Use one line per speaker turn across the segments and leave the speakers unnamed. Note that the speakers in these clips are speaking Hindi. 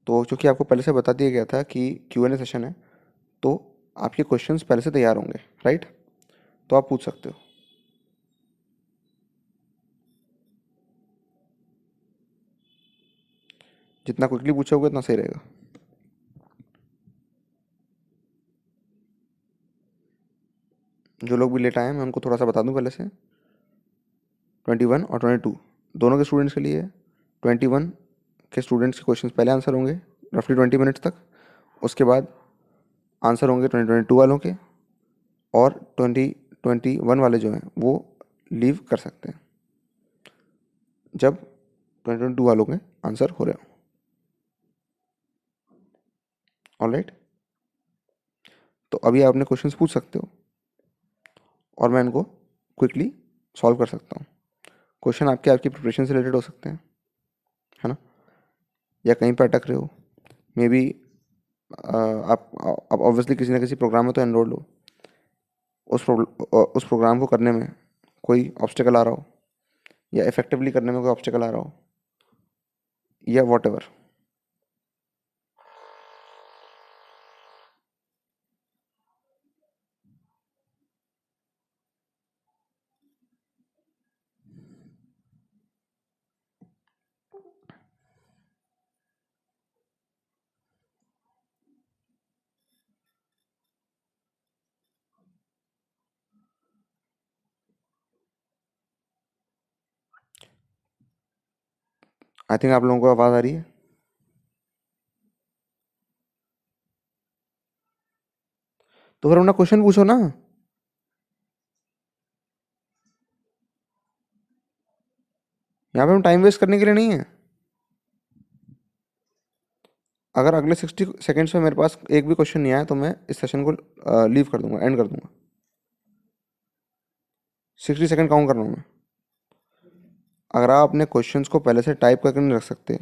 तो चूँकि आपको पहले से बता दिया गया था कि Q&A सेशन है, तो आपके क्वेश्चंस पहले से तैयार होंगे, राइट? तो आप पूछ सकते हो। जितना क्विकली पूछोगे उतना सही रहेगा। जो लोग भी लेट आए हैं मैं उनको थोड़ा सा बता दूं पहले से। 21 और 22 दोनों के स्टूडेंट्स के लिए है। 21 के स्टूडेंट्स के क्वेश्चंस पहले आंसर होंगे रफली 20 मिनट्स तक। उसके बाद आंसर होंगे 2022 वालों के, और 2021 वाले जो हैं वो लीव कर सकते हैं जब 2022 वालों के आंसर हो रहे हो। ऑलराइट, तो अभी आप अपने क्वेश्चंस पूछ सकते हो और मैं इनको क्विकली सॉल्व कर सकता हूँ। क्वेश्चन आपकी प्रिपरेशन से रिलेटेड हो सकते हैं, है ना, या कहीं पर अटक रहे हो। मे बी आप ऑब्वियसली किसी ना किसी प्रोग्राम में तो एनरोल हो, उस प्रोग्राम को करने में कोई ऑब्स्टिकल आ रहा हो, या इफेक्टिवली करने में कोई ऑब्स्टिकल आ रहा हो, या वॉट एवर। आई थिंक आप लोगों को आवाज़ आ रही है। तो फिर अपना क्वेश्चन पूछो ना। यहाँ पे हम टाइम वेस्ट करने के लिए नहीं है। अगर अगले 60 सेकेंड्स में मेरे पास एक भी क्वेश्चन नहीं आया तो मैं इस सेशन को लीव कर दूंगा, एंड कर दूंगा। 60 सेकेंड काउंट कर रहा हूँ मैं। अगर आप अपने क्वेश्चंस को पहले से टाइप करके नहीं रख सकते,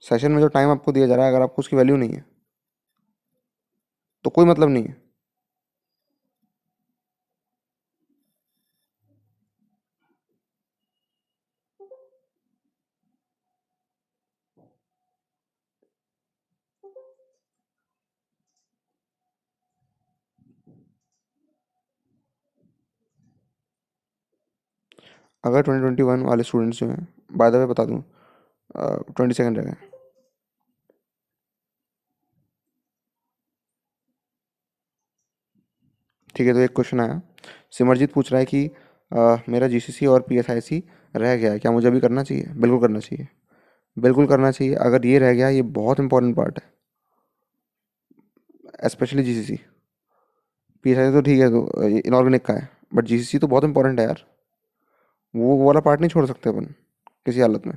सेशन में जो टाइम आपको दिया जा रहा है अगर आपको उसकी वैल्यू नहीं है तो कोई मतलब नहीं है। अगर 2021 वाले स्टूडेंट्स जो हैं, बाय द वे बता दूँ, 20 सेकेंड रह गए। ठीक है, तो एक क्वेश्चन आया। सिमरजीत पूछ रहा है कि मेरा जीसीसी और पीएसआईसी रह गया है, क्या मुझे अभी करना चाहिए? बिल्कुल करना चाहिए, बिल्कुल करना चाहिए। अगर ये रह गया, ये बहुत इंपॉर्टेंट पार्ट है, स्पेशली जीसीसी। पीएसआईसी तो ठीक है, तो इनऑर्गेनिक का है, बट जीसीसी तो बहुत इंपॉर्टेंट है यार। वो वाला पार्ट नहीं छोड़ सकते अपन किसी हालत में।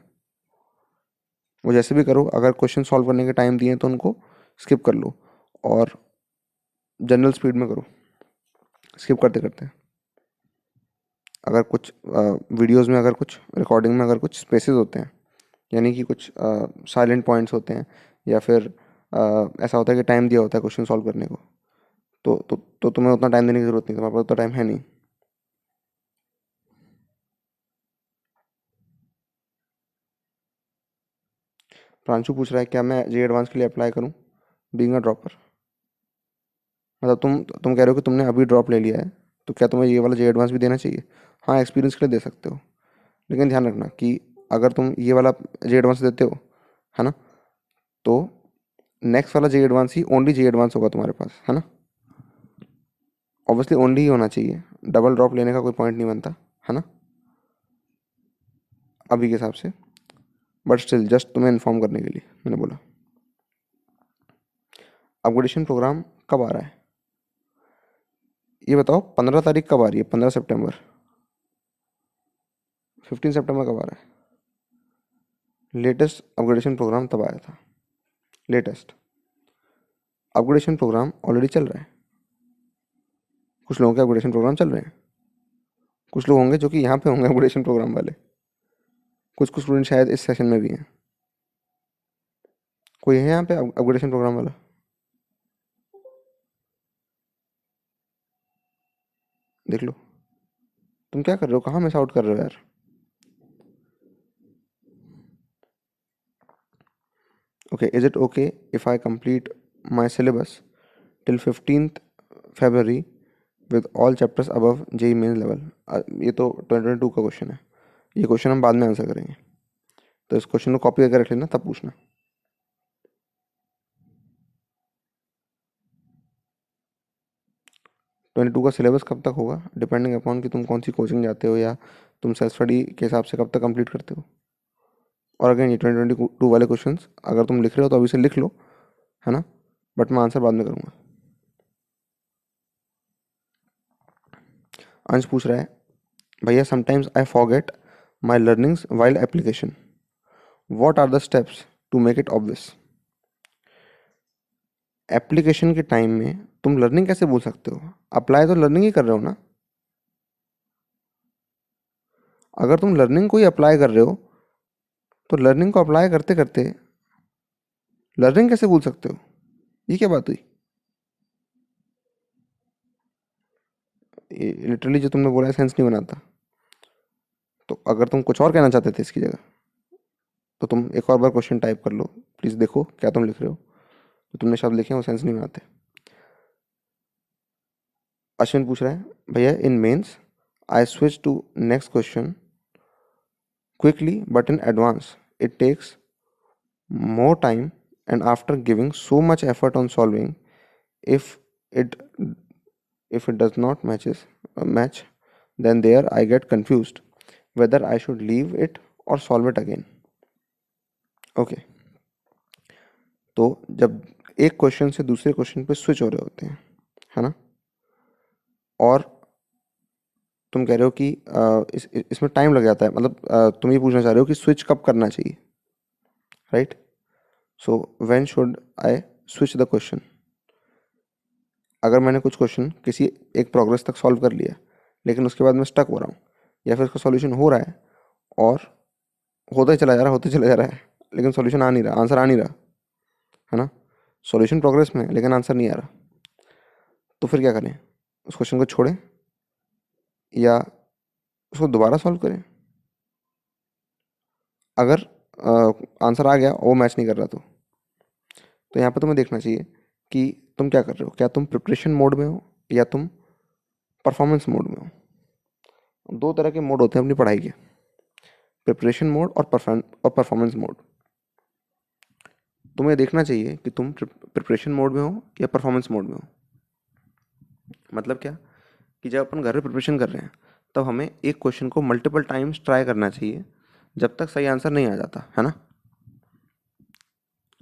वो जैसे भी करो, अगर क्वेश्चन सॉल्व करने के टाइम दिए तो उनको स्किप कर लो, और जनरल स्पीड में करो, स्किप करते करते। अगर कुछ वीडियोस में, अगर कुछ रिकॉर्डिंग में अगर कुछ स्पेसेस होते हैं, यानी कि कुछ साइलेंट पॉइंट्स होते हैं, या फिर ऐसा होता है कि टाइम दिया होता है क्वेश्चन सॉल्व करने को, तो तुम्हें उतना टाइम देने की ज़रूरत नहीं, तुम्हारे पास उतना टाइम है नहीं। प्रांशु पूछ रहा है क्या मैं जे एडवांस के लिए अप्लाई करूं बीइंग अ ड्रॉपर? मतलब तुम कह रहे हो कि तुमने अभी ड्रॉप ले लिया है, तो क्या तुम्हें ये वाला जे एडवांस भी देना चाहिए? हाँ, एक्सपीरियंस के लिए दे सकते हो, लेकिन ध्यान रखना कि अगर तुम ये वाला जे एडवांस देते हो, है ना, तो नेक्स्ट वाला जे एडवांस ही ओनली जे एडवांस होगा तुम्हारे पास, है ना। ऑब्वियसली ओनली ही होना चाहिए, डबल ड्रॉप लेने का कोई पॉइंट नहीं बनता, है ना, अभी के हिसाब से। बट स्टिल जस्ट तुम्हें इन्फॉर्म करने के लिए मैंने बोला। अपग्रेडेशन प्रोग्राम कब आ रहा है ये बताओ? 15 तारीख कब आ रही है? 15 सितंबर। 15 सितंबर कब आ रहा है? लेटेस्ट अपग्रेडेशन प्रोग्राम तब आया था। लेटेस्ट अपग्रेडेशन प्रोग्राम ऑलरेडी चल रहा है। कुछ लोगों के अपग्रेडेशन प्रोग्राम चल रहे हैं, कुछ लोग होंगे जो कि यहाँ पे होंगे अपग्रेडेशन प्रोग्राम वाले। कुछ कुछ स्टूडेंट शायद इस सेशन में भी हैं। कोई है यहाँ पे अपग्रेडेशन प्रोग्राम वाला? देख लो। तुम क्या कर रहे हो? कहाँ मिस आउट कर रहे हो यार? Okay, is it okay if I complete my syllabus till 15th February with all chapters above JEE main level? ये तो 2022 का क्वेश्चन है, ये क्वेश्चन हम बाद में आंसर करेंगे, तो इस क्वेश्चन को कॉपी करके रख लेना, तब पूछना। 22 का सिलेबस कब तक होगा, डिपेंडिंग अपॉन कि तुम कौन सी कोचिंग जाते हो या तुम सेल्फ स्टडी के हिसाब से कब तक कंप्लीट करते हो। और अगेन ये 2022 वाले क्वेश्चंस अगर तुम लिख रहे हो तो अभी से लिख लो, है ना, बट मैं आंसर बाद में करूँगा। अंश पूछ रहा है, भैया sometimes I forget my learnings while application, what are the steps to make it obvious? Application के टाइम में तुम लर्निंग कैसे भूल सकते हो? अप्लाई तो लर्निंग ही कर रहे हो ना। अगर तुम लर्निंग को ही अप्लाई कर रहे हो तो लर्निंग को अप्लाई करते करते लर्निंग कैसे भूल सकते हो? ये क्या बात हुई? लिटरली जो तुमने बोला है सेंस नहीं बनाता। तो अगर तुम कुछ और कहना चाहते थे इसकी जगह तो तुम एक और बार क्वेश्चन टाइप कर लो, प्लीज़ देखो क्या तुम लिख रहे हो। तो तुमने शब्द लिखे हैं वो सेंस नहीं बनाते। अश्विन पूछ रहा है, भैया in mains I switch to next question quickly but in advance it takes more time, and after giving so much effort on solving, if it if it does not match, then there I get confused whether I should leave it or solve it again. Okay, तो जब एक क्वेश्चन से दूसरे क्वेश्चन पे स्विच हो रहे होते हैं, है ना, और तुम कह रहे हो कि इसमें टाइम लग जाता है, मतलब तुम ये पूछना चाह रहे हो कि स्विच कब करना चाहिए, right? So when should I switch the question? अगर मैंने कुछ क्वेश्चन किसी एक प्रोग्रेस तक सॉल्व कर लिया लेकिन उसके बाद मैं स्टक हो रहा हूँ, या फिर उसका सॉल्यूशन हो रहा है और होता ही चला जा रहा होता चला जा रहा है, लेकिन सॉल्यूशन आ नहीं रहा, आंसर आ नहीं रहा, है ना, सॉल्यूशन प्रोग्रेस में है लेकिन आंसर नहीं आ रहा, तो फिर क्या करें? उस क्वेश्चन को छोड़ें या उसको दोबारा सॉल्व करें? अगर आंसर आ गया और वो मैच नहीं कर रहा तो यहाँ पर तुम्हें देखना चाहिए कि तुम क्या कर रहे हो, क्या तुम प्रिपरेशन मोड में हो या तुम परफॉर्मेंस मोड में हो। दो तरह के मोड होते हैं अपनी पढ़ाई के, प्रिपरेशन मोड और परफॉर्मेंस मोड। तुम्हें देखना चाहिए कि तुम प्रिपरेशन मोड में हो या परफॉर्मेंस मोड में हो। मतलब क्या, कि जब अपन घर में प्रिपरेशन कर रहे हैं तब हमें एक क्वेश्चन को मल्टीपल टाइम्स ट्राई करना चाहिए जब तक सही आंसर नहीं आ जाता, है ना।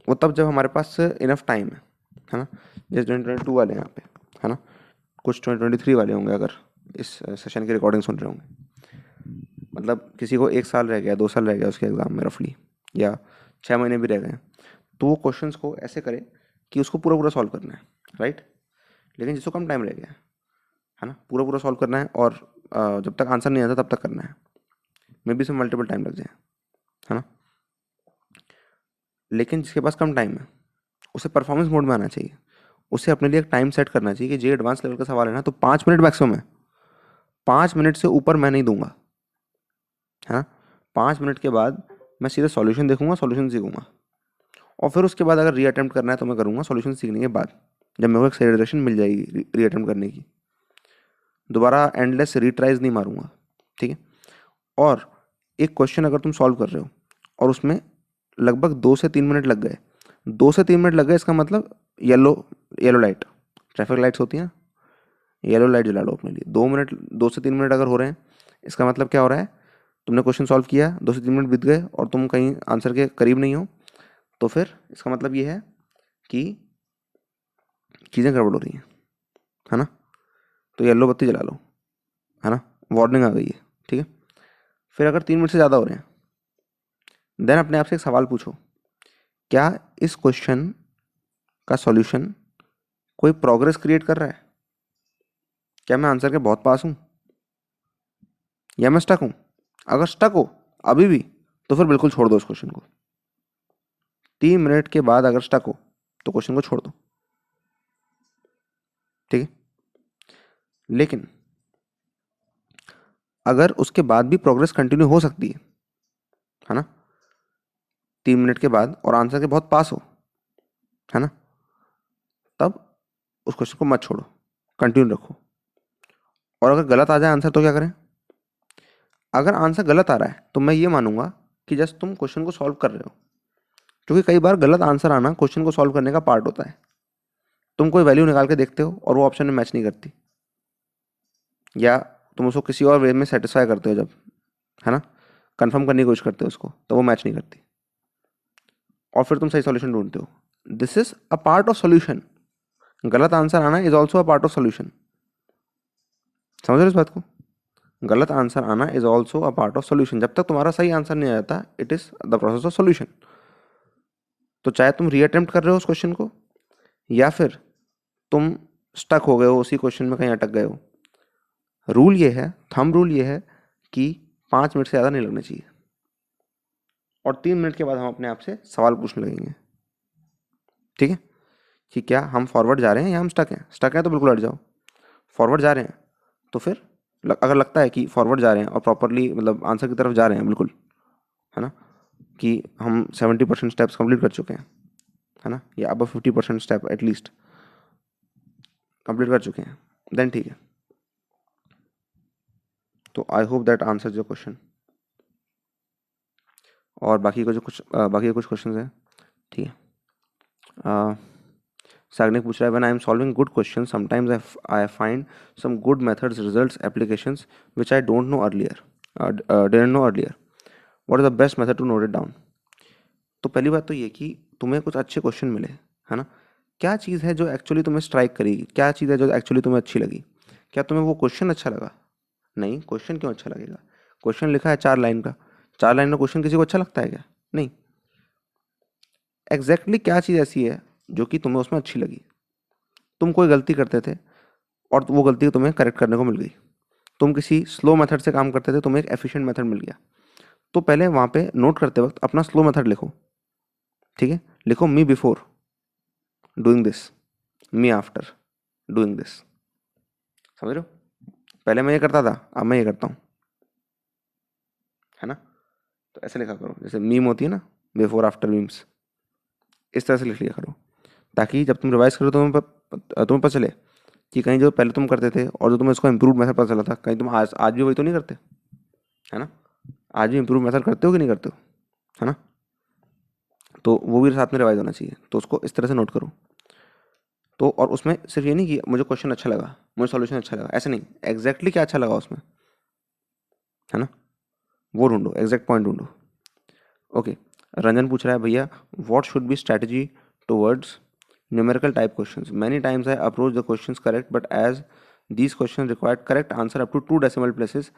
वो तब जब हमारे पास इनफ टाइम है ना। जैसे 2022 वाले यहाँ पे, है ना, कुछ 2023 वाले होंगे अगर इस सेशन की रिकॉर्डिंग सुन रहे होंगे। मतलब किसी को 1 साल रह गया, 2 साल रह गया उसके एग्ज़ाम में रफली, या 6 महीने भी रह गए, तो वो क्वेश्चंस को ऐसे करे कि उसको पूरा पूरा सॉल्व करना है, राइट। लेकिन जिसको कम टाइम रह गया है ना, पूरा पूरा सॉल्व करना है और जब तक आंसर नहीं आता तब तक करना है, मे बी इसमें मल्टीपल टाइम लग जाए, है ना। लेकिन जिसके पास कम टाइम है उसे परफॉर्मेंस मोड में आना चाहिए। उसे अपने लिए एक टाइम सेट करना चाहिए कि जे एडवांस लेवल का सवाल है ना तो 5 मिनट मैक्सिमम है, 5 मिनट से ऊपर मैं नहीं दूंगा, है ना। 5 मिनट के बाद मैं सीधे सॉल्यूशन देखूंगा, सॉल्यूशन सीखूंगा, और फिर उसके बाद अगर रीअटेम्प्ट करना है तो मैं करूंगा सॉल्यूशन सीखने के बाद, जब मेरे को एक सही डायरेक्शन मिल जाएगी रीअटेम्प्ट करने की। दोबारा एंडलेस रीट्राइज नहीं मारूंगा, ठीक है। और एक क्वेश्चन अगर तुम सॉल्व कर रहे हो और उसमें लगभग 2 से 3 मिनट लग गए, 2 से 3 मिनट लग गए, इसका मतलब yellow yellow light, traffic lights होती हैं, येलो लाइट जला लो अपने लिए। 2 मिनट, 2 से 3 मिनट अगर हो रहे हैं, इसका मतलब क्या हो रहा है, तुमने क्वेश्चन सॉल्व किया, 2 से 3 मिनट बीत गए और तुम कहीं आंसर के करीब नहीं हो, तो फिर इसका मतलब ये है कि चीज़ें गड़बड़ हो रही हैं, है ना। तो येलो बत्ती जला लो, है ना, वार्निंग आ गई है, ठीक है। फिर अगर 3 मिनट से ज़्यादा हो रहे हैं, देन अपने आप से एक सवाल पूछो, क्या इस क्वेश्चन का सॉल्यूशन कोई प्रोग्रेस क्रिएट कर रहा है? क्या मैं आंसर के बहुत पास हूँ या मैं स्टक हूँ? अगर स्टक हो अभी भी तो फिर बिल्कुल छोड़ दो उस क्वेश्चन को। 3 मिनट के बाद अगर स्टक हो तो क्वेश्चन को छोड़ दो, ठीक है। लेकिन अगर उसके बाद भी प्रोग्रेस कंटिन्यू हो सकती है ना, 3 मिनट के बाद और आंसर के बहुत पास हो, है ना, तब उस क्वेश्चन को मत छोड़ो, कंटिन्यू रखो। और अगर गलत आ जाए आंसर तो क्या करें? अगर आंसर गलत आ रहा है तो मैं ये मानूंगा कि जस्ट तुम क्वेश्चन को सॉल्व कर रहे हो, क्योंकि कई बार गलत आंसर आना क्वेश्चन को सॉल्व करने का पार्ट होता है। तुम कोई वैल्यू निकाल के देखते हो और वो ऑप्शन में मैच नहीं करती, या तुम उसको किसी और वे में सेटिस्फाई करते हो, जब, है ना, कंफर्म करने की कोशिश करते हो उसको, तो वो मैच नहीं करती, और फिर तुम सही सॉल्यूशन ढूंढते हो। This is a part of solution. गलत आंसर आना is also a part of solution. समझ रहे हो इस बात को? गलत आंसर आना is also a part of solution. जब तक तुम्हारा सही आंसर नहीं आ जाता, it is the process of solution. तो चाहे तुम रीअटेम्प्ट कर रहे हो उस क्वेश्चन को, या फिर तुम स्टक हो गए हो उसी क्वेश्चन में, कहीं अटक गए हो, रूल ये है, थंब रूल ये है कि 5 मिनट से ज़्यादा नहीं लगने चाहिए, और 3 मिनट के बाद हम अपने आप से सवाल पूछने लगेंगे, ठीक है, कि क्या हम फॉरवर्ड जा रहे हैं या हम स्टक हैं। स्टक हैं तो बिल्कुल हट जाओ, फॉरवर्ड जा रहे हैं तो फिर अगर लगता है कि फॉरवर्ड जा रहे हैं और प्रॉपरली मतलब आंसर की तरफ जा रहे हैं बिल्कुल, है ना, कि हम 70% स्टेप्स कंप्लीट कर चुके हैं, है ना, या अब 50% स्टेप एटलीस्ट कंप्लीट कर चुके हैं, देन ठीक है। तो I hope that answers your question. और बाकी के कुछ क्वेश्चन हैं, ठीक है। सागनिक पूछ रहा है, when I am solving good question sometimes I find some good methods results applications which I don't know earlier didn't know earlier, what is the best method to note it down. तो पहली बात तो ये कि तुम्हें कुछ अच्छे क्वेश्चन मिले, है ना, क्या चीज़ है जो एक्चुअली तुम्हें स्ट्राइक करेगी, क्या चीज़ है जो एक्चुअली तुम्हें अच्छी लगी? क्या तुम्हें वो क्वेश्चन अच्छा लगा? नहीं, क्वेश्चन क्यों अच्छा लगेगा? क्वेश्चन लिखा है 4 लाइन का, 4 लाइन का क्वेश्चन किसी को अच्छा लगता है क्या? नहीं। एग्जैक्टली क्या चीज़ ऐसी है जो कि तुम्हें उसमें अच्छी लगी? तुम कोई गलती करते थे और वो गलती तुम्हें करेक्ट करने को मिल गई। तुम किसी स्लो मेथड से काम करते थे, तुम्हें एक एफिशिएंट मेथड मिल गया। तो पहले वहाँ पे नोट करते वक्त अपना स्लो मेथड लिखो, ठीक है, लिखो मी before doing this, me after doing this. समझ रहे हो? पहले मैं ये करता था, अब मैं ये करता हूँ, है ना। तो ऐसे लिखा करो, जैसे मीम होती है ना, बिफोर आफ्टर मीम्स, इस तरह से लिख लिया करो, ताकि जब तुम रिवाइज करो तो तुम्हें पता चले कि कहीं जो पहले तुम करते थे और जो तुम्हें इसको इम्प्रूव मेथड पता चला था, कहीं तुम आज भी वही तो नहीं करते, है ना। आज भी इम्प्रूव मेथड करते हो कि नहीं करते हो, है ना। तो वो भी साथ में रिवाइज होना चाहिए, तो उसको इस तरह से नोट करो। तो और उसमें सिर्फ ये नहीं कि मुझे क्वेश्चन अच्छा लगा, मुझे सॉल्यूशन अच्छा लगा, ऐसे नहीं, एग्जैक्टली क्या अच्छा लगा उसमें, है ना, वो ढूंढो, एग्जैक्ट पॉइंट ढूंढो। ओके, रंजन पूछ रहा है, भैया what should be strategy towards numerical type questions? Many times I approach the questions correct, but as these questions require correct answer up to 2 decimal places,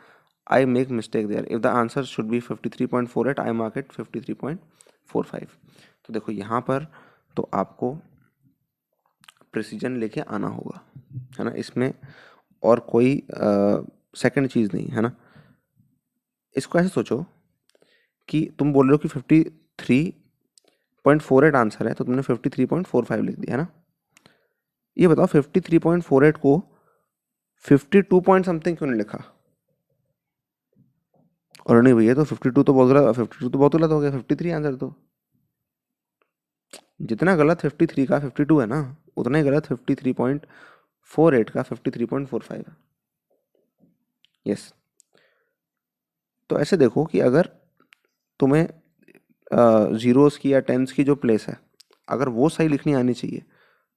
I make mistake there. If the answer should be 53.48, I mark it 53.45. तो देखो यहाँ पर तो आपको प्रिसीजन लेके आना होगा, है ना, इसमें और कोई सेकंड चीज़ नहीं, है ना। इसको ऐसे सोचो कि तुम बोल रहे हो कि 53.48 आंसर है, तो तुमने 53.45 लिख दिया, है ना। ये बताओ 53.48 को 52 पॉइंट समथिंग क्यों नहीं लिखा? और नहीं भैया, तो 52 तो बहुत गलत, 52 तो बहुत गलत हो गया, 53 आंसर। तो जितना गलत 53 का 52 है ना, उतना ही गलत 53.48 का 53.45 है। यस। तो ऐसे देखो कि अगर तुम्हें जीरोस की या टेंस की जो प्लेस है, अगर वो सही लिखनी आनी चाहिए,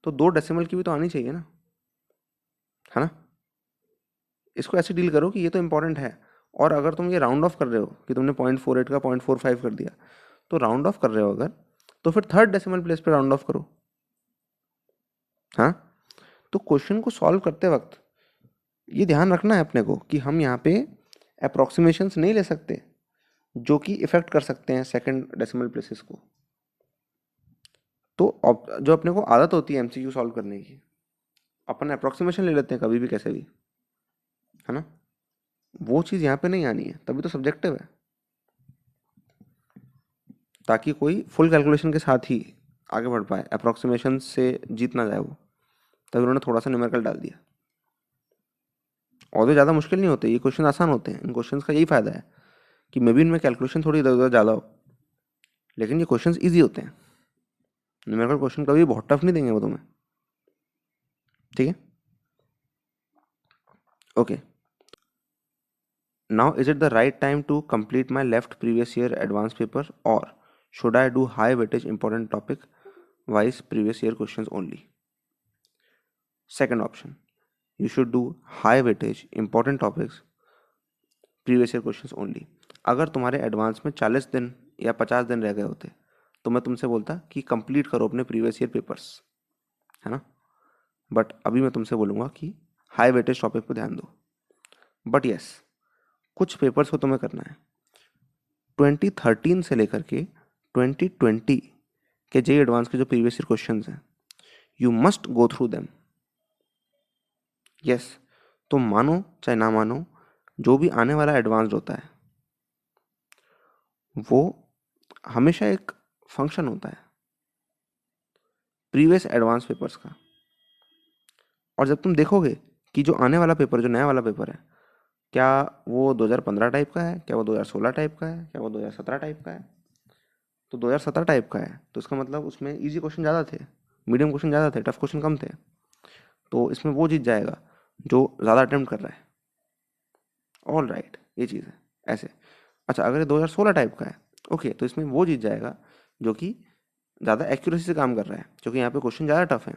तो 2 डेसिमल की भी तो आनी चाहिए ना, है ना। इसको ऐसे डील करो कि ये तो इंपॉर्टेंट है, और अगर तुम ये राउंड ऑफ कर रहे हो कि तुमने 0.48 का 0.45 कर दिया, तो राउंड ऑफ कर रहे हो अगर, तो फिर 3rd डेसिमल प्लेस पे राउंड ऑफ करो, हाँ। तो क्वेश्चन को सॉल्व करते वक्त ये ध्यान रखना है अपने को कि हम यहाँ पे अप्रोक्सीमेशंस नहीं ले सकते जो कि इफेक्ट कर सकते हैं 2nd डेसिमल प्लेसेस को। तो जो अपने को आदत होती है एमसीक्यू सॉल्व करने की, अपन अप्रोक्सीमेशन ले लेते हैं कभी भी कैसे भी, है ना। वो चीज़ यहाँ पे नहीं आनी है, तभी तो सब्जेक्टिव है, ताकि कोई फुल कैलकुलेशन के साथ ही आगे बढ़ पाए, अप्रोक्सीमेशन से जीत ना जाए वो, तभी उन्होंने थोड़ा सा न्यूमेरिकल डाल दिया। और तो ज़्यादा मुश्किल नहीं होते, ये क्वेश्चन आसान होते हैं। इन क्वेश्चंस का यही फ़ायदा है कि मे बी इनमें कैलकुलेशन थोड़ी इधर उधर ज़्यादा हो, लेकिन ये क्वेश्चंस इजी होते हैं, न्यूमेरिकल क्वेश्चन कभी बहुत टफ नहीं देंगे वो तुम्हें, ठीक है। Okay, now is it the right time to complete my left previous year advance paper और should I do high weightage important topic wise previous year questions only? Second option, you should do high weightage important topics previous year questions only. अगर तुम्हारे एडवांस में 40 दिन या 50 दिन रह गए होते तो मैं तुमसे बोलता कि कंप्लीट करो अपने प्रीवियस ईयर पेपर्स, है ना। बट अभी मैं तुमसे बोलूँगा कि हाई वेटेज टॉपिक पे ध्यान दो। बट यस, कुछ पेपर्स को तुम्हें करना है। 2013 से लेकर के 2020 के जेई एडवांस के जो प्रीवियस ईयर क्वेश्चंस हैं, you must go through them. Yes, तुम मानो चाहे ना मानो, जो भी आने वाला एडवांस्ड होता है वो हमेशा एक फंक्शन होता है प्रीवियस एडवांस पेपर्स का। और जब तुम देखोगे कि जो आने वाला पेपर, जो नया वाला पेपर है, क्या वो 2015 टाइप का है, क्या वो 2016 टाइप का है, क्या वो 2017 टाइप का है, तो 2017 टाइप का है तो इसका मतलब उसमें इजी क्वेश्चन ज़्यादा थे, मीडियम क्वेश्चन ज़्यादा थे, टफ क्वेश्चन कम थे। तो इसमें वो जीत जाएगा जो ज़्यादा अटेम्प्ट कर रहा है। ऑल राइट, ये चीज़ है ऐसे। अच्छा, अगर ये 2016 टाइप का है, ओके, तो इसमें वो जीत जाएगा जो कि ज़्यादा एक्यूरेसी से काम कर रहा है, क्योंकि यहाँ पे क्वेश्चन ज़्यादा टफ है,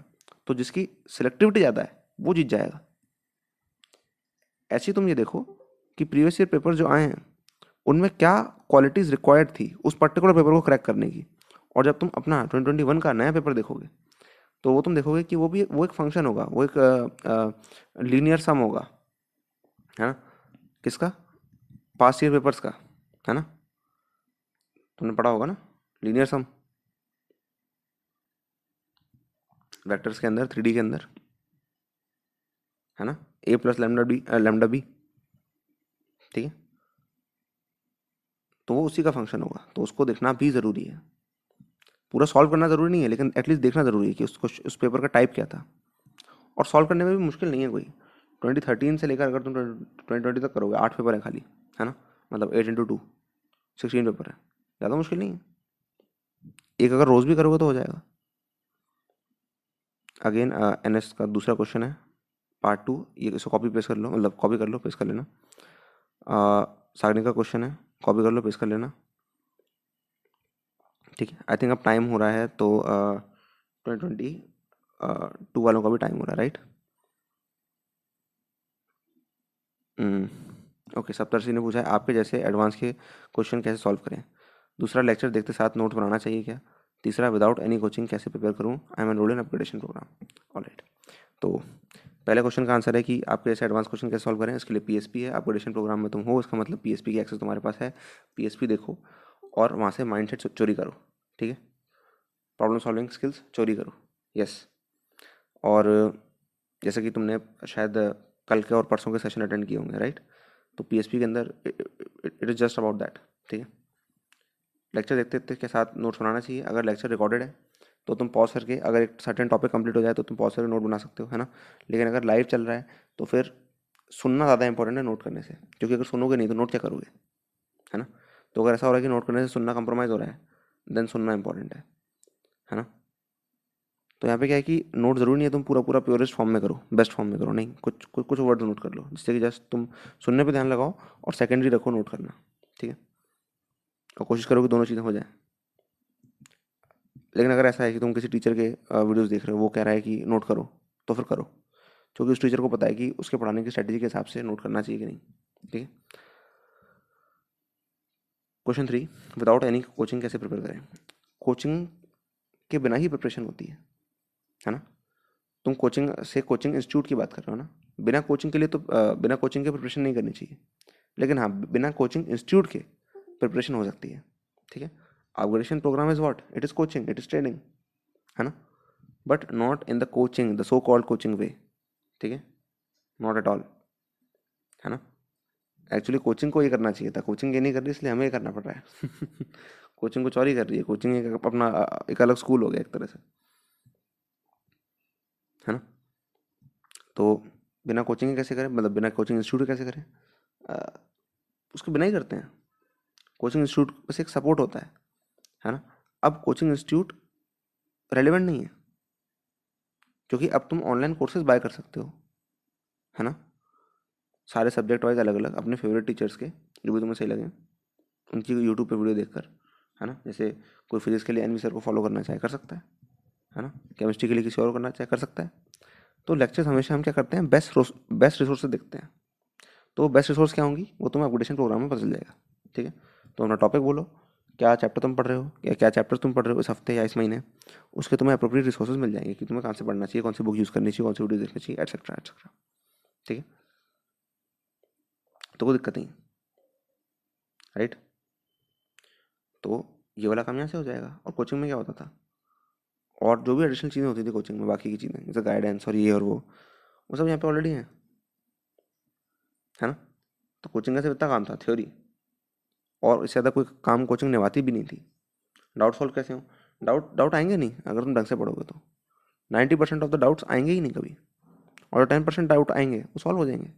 तो जिसकी सिलेक्टिविटी ज़्यादा है वो जीत जाएगा। ऐसे ही तुम ये देखो कि प्रीवियस ईयर पेपर जो आए हैं उनमें क्या क्वालिटीज़ रिक्वायर्ड थी उस पर्टिकुलर पेपर को क्रैक करने की। और जब तुम अपना 2021 का नया पेपर देखोगे तो वो तुम देखोगे कि वो एक फंक्शन होगा, वो एक लीनियर सम होगा, है ना। किसका? पास्ट ईयर पेपर्स का, है ना। तुमने पढ़ा होगा ना लीनियर सम, वेक्टर्स के अंदर, 3D के अंदर, है ना। ए प्लस लैम्डा बी, ठीक है। तो वो उसी का फंक्शन होगा, तो उसको देखना भी ज़रूरी है। पूरा सॉल्व करना ज़रूरी नहीं है, लेकिन एटलीस्ट देखना ज़रूरी है कि उस पेपर का टाइप क्या था। और सॉल्व करने में भी मुश्किल नहीं है कोई। 2013 से लेकर अगर तुम 2020 तक करोगे, 8 पेपर है खाली, है ना। मतलब 8 × 2 16 पेपर है, ज़्यादा मुश्किल नहीं है। एक अगर रोज़ भी करोगे तो हो जाएगा। अगेन NS का दूसरा क्वेश्चन है, पार्ट 2, ये इसको कॉपी पेस्ट कर लो, मतलब कॉपी कर लो, पेस्ट कर लेना। सागनी का क्वेश्चन है, कॉपी कर लो, पेस्ट कर लेना, ठीक है। आई थिंक अब टाइम हो रहा है, तो 2022 वालों का भी टाइम हो रहा है, राइट। ओके, सप्तर्षि ने पूछा है आपके जैसे एडवांस के क्वेश्चन कैसे सॉल्व करें। दूसरा, लेक्चर देखते साथ नोट बनाना चाहिए क्या। तीसरा, विदाउट एनी कोचिंग कैसे प्रिपेयर करूँ, I am enrolled in upgradation program. Alright, तो पहले क्वेश्चन का आंसर है कि आपके जैसे एडवांस क्वेश्चन कैसे सॉल्व करें। इसके लिए PSP है, अपग्रेडेशन प्रोग्राम में तुम हो, इसका मतलब PSP की एक्सेस तुम्हारे पास है। PSP देखो और वहाँ से माइंडसेट चोरी करो, ठीक है। प्रॉब्लम सॉल्विंग स्किल्स चोरी करो, यस। और जैसे कि तुमने शायद कल के और परसों के सेशन अटेंड किए होंगे, राइट। तो PSP के अंदर it is just about that, ठीक है। लेक्चर देखते देखते के साथ नोट्स बनाना चाहिए। अगर लेक्चर रिकॉर्डेड है तो तुम पॉज करके, अगर एक सर्टेन टॉपिक कंप्लीट हो जाए तो तुम पॉज करके नोट बना सकते हो, है ना। लेकिन अगर लाइव चल रहा है तो फिर सुनना ज़्यादा इंपॉर्टेंट है नोट करने से, क्योंकि अगर सुनोगे नहीं तो नोट क्या करोगे, है ना। तो अगर ऐसा हो रहा है कि नोट करने से सुनना कंप्रोमाइज़ हो रहा है, देन सुनना इंपॉर्टेंट है ना। तो यहाँ पे क्या है कि नोट ज़रूरी नहीं है तुम पूरा पूरा प्योरेस्ट फॉर्म में करो, बेस्ट फॉर्म में करो, नहीं, कुछ कुछ कुछ वर्ड नोट कर लो, जिससे कि जस्ट तुम सुनने पे ध्यान लगाओ और सेकेंडरी रखो नोट करना, ठीक है। और कोशिश करो कि दोनों चीज़ें हो जाए। लेकिन अगर ऐसा है कि तुम किसी टीचर के वीडियोस देख रहे हो, वो कह रहा है कि नोट करो, तो फिर करो, क्योंकि उस टीचर को पता है कि उसके पढ़ाने की स्ट्रैटेजी के हिसाब से नोट करना चाहिए कि नहीं, ठीक है। क्वेश्चन 3, विदाउट एनी कोचिंग कैसे प्रिपेयर करें। कोचिंग के बिना ही प्रिपरेशन होती है ना। तुम कोचिंग इंस्टीट्यूट की बात कर रहे हो ना। बिना कोचिंग के लिए तो बिना कोचिंग के प्रिपरेशन नहीं करनी चाहिए, लेकिन हाँ, बिना कोचिंग इंस्टीट्यूट के प्रिपरेशन हो सकती है, ठीक है। Upgradation program is what, it is coaching, it is training, है ना। But not in the coaching, the so called coaching way, ठीक है, नॉट एट ऑल, है ना। एक्चुअली कोचिंग को ये करना चाहिए था, कोचिंग ये नहीं कर रही, इसलिए हमें ये करना पड़ रहा है। कोचिंग कुछ और ही कर रही है, कोचिंग एक अपना एक अलग स्कूल हो गया एक तरह से, है ना। तो बिना कोचिंग के कैसे करें, मतलब बिना कोचिंग इंस्टीट्यूट के कैसे करें। अ, उसके बिना ही करते हैं। कोचिंग इंस्टीट्यूट बस एक सपोर्ट होता है ना। अब कोचिंग इंस्टीट्यूट रेलिवेंट नहीं है, क्योंकि अब तुम ऑनलाइन कोर्सेज बाय कर सकते हो, है ना, सारे सब्जेक्ट वाइज अलग अलग अपने फेवरेट टीचर्स के, जो भी तुम्हें सही लगे उनकी यूट्यूब पे वीडियो देखकर, है ना। जैसे कोई फिजिक्स के लिए एनवी सर को फॉलो करना चाहे कर सकता है ना, केमिस्ट्री के लिए किसी और करना चाहे कर सकता है। तो लेक्चर्स हमेशा हम क्या करते हैं, बेस्ट रिसोर्स देखते हैं। तो बेस्ट रिसोर्स क्या होंगी वो तुम्हें अपग्रेडेशन प्रोग्राम में पता चल जाएगा, ठीक है। तो अपना टॉपिक बोलो, क्या चैप्टर तुम पढ़ रहे हो या क्या चैप्टर तुम पढ़ रहे हो इस हफ्ते या इस महीने, उसके तुम्हें अप्रोप्रिएट रिसोर्सेज मिल जाएंगे कि तुम्हें कहाँ से पढ़ना चाहिए, कौन सी बुक यूज़ करनी चाहिए, कौन सी वीडियो देखनी चाहिए, एटसेट्रा एटसेट्रा, ठीक है। तो कोई दिक्कत नहीं, राइट। तो ये वाला काम यहाँ से हो जाएगा। और कोचिंग में क्या होता था, और जो भी एडिशनल चीज़ें होती थी कोचिंग में, बाकी की चीज़ें जैसे गाइडेंस और ये और वो सब यहाँ पे ऑलरेडी है ना। तो कोचिंग का सिर्फ इतना काम था, थ्योरी, और इससे ज़्यादा कोई काम कोचिंग निभाती भी नहीं थी। डाउट सॉल्व कैसे हो, डाउट डाउट आएंगे नहीं अगर तुम ढंग से पढ़ोगे तो 90% ऑफ द डाउट्स आएंगे ही नहीं कभी, और 10% डाउट आएंगे वो सॉल्व हो जाएंगे,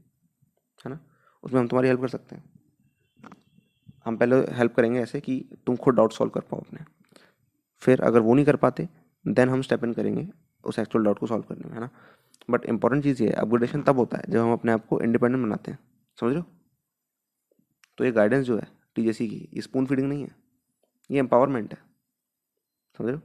है ना। उसमें हम तुम्हारी हेल्प कर सकते हैं। हम पहले हेल्प करेंगे ऐसे कि तुम खुद डाउट सॉल्व कर पाओ अपने, फिर अगर वो नहीं कर पाते देन हम स्टेप इन करेंगे उस एक्चुअल डाउट को सॉल्व करने में, है ना। बट इंपॉर्टेंट चीज़ ये है, अपग्रेडेशन तब होता है जब हम अपने आप को इंडिपेंडेंट बनाते हैं, समझ रहे हो। तो ये गाइडेंस जो है टीजेसी की, ये स्पून फीडिंग नहीं है, ये एम्पावरमेंट है, समझ रहे हो।